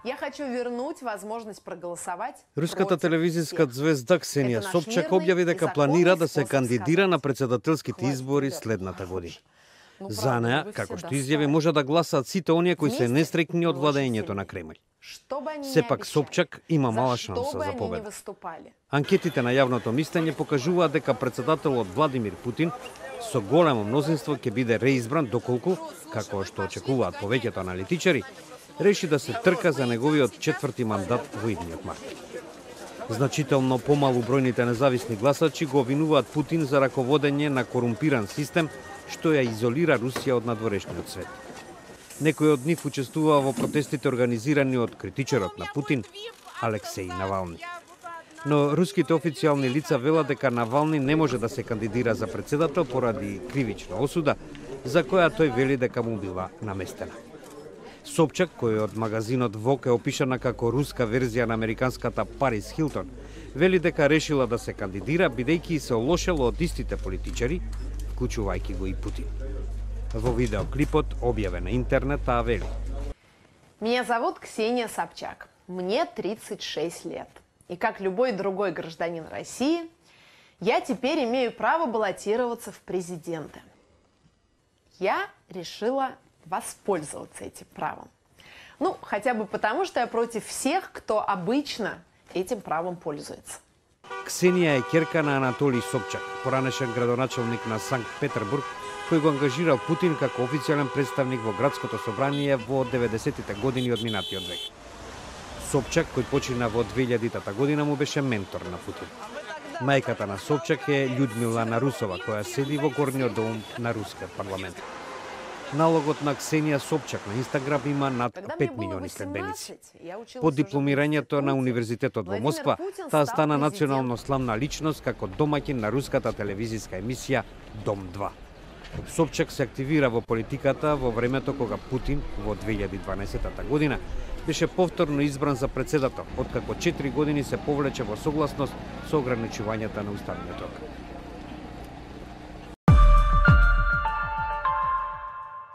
Я хочу вернуть возможность проголосовать. Руската телевизијска звезда Ксенија Собчак објави дека планира да се кандидира на председателските избори следната година. За неа, како што изјави, може да гласаат сите оние кои се нестрекни од владењето на Кремљ. Сепак Собчак има мала шанса за победа. Анкетите на јавното мислење покажуваат дека председателот Владимир Путин со големо мнозинство ќе биде реизбран доколку, како што очекуваат повеќето аналитичари, реши да се трка за неговиот четврти мандат во идниот март. Значително помалу бројните независни гласачи го обвинуваат Путин за раководење на корумпиран систем што ја изолира Русија од надворешниот свет. Некој од нив учествува во протестите организирани од критичарот на Путин, Алексеј Навални. Но руските официјални лица велат дека Навални не може да се кандидира за председател поради кривична осуда, за која тој вели дека му била наместена. Собчак, кој од магазинот Вок е опишана како руска верзија на американската Парис Хилтон, вели дека решила да се кандидира бидејќи се олошело од истите политичари, вклучувајќи го и Путин. Во видеоклипот, објавен на интернет, таа вели: Меня зовут Ксения Собчак. Мне 36 лет. И как любой другой гражданин России, я теперь имею право баллотироваться в президенты. Я решила воспользоваться этим правом. Ну, хотя бы потому, что я против всех, кто обычно этим правом пользуется. Ксенија е ќерка на Анатолий Собчак, поранешен градоначалник на Санкт-Петербург, кој го ангажирал Путин како официјален представник во градското собрание во 90-тите години од минатиот век. Собчак, кој почина во 2000-та година, му беше ментор на Путин. Мајката на Собчак е Људмила Нарусова, која седи во горниот дом на рускиот парламент. Налогот на Ксенија Собчак на Инстаграм има над 5 милиони следбеници. По дипломирањето на Универзитетот во Москва, таа стана национално славна личност како домаќин на руската телевизиска емисија Дом 2. Собчак се активира во политиката во времето кога Путин во 2012 година беше повторно избран за председател, откако 4 години се повлече во согласност со ограничувањата на уставниот рок.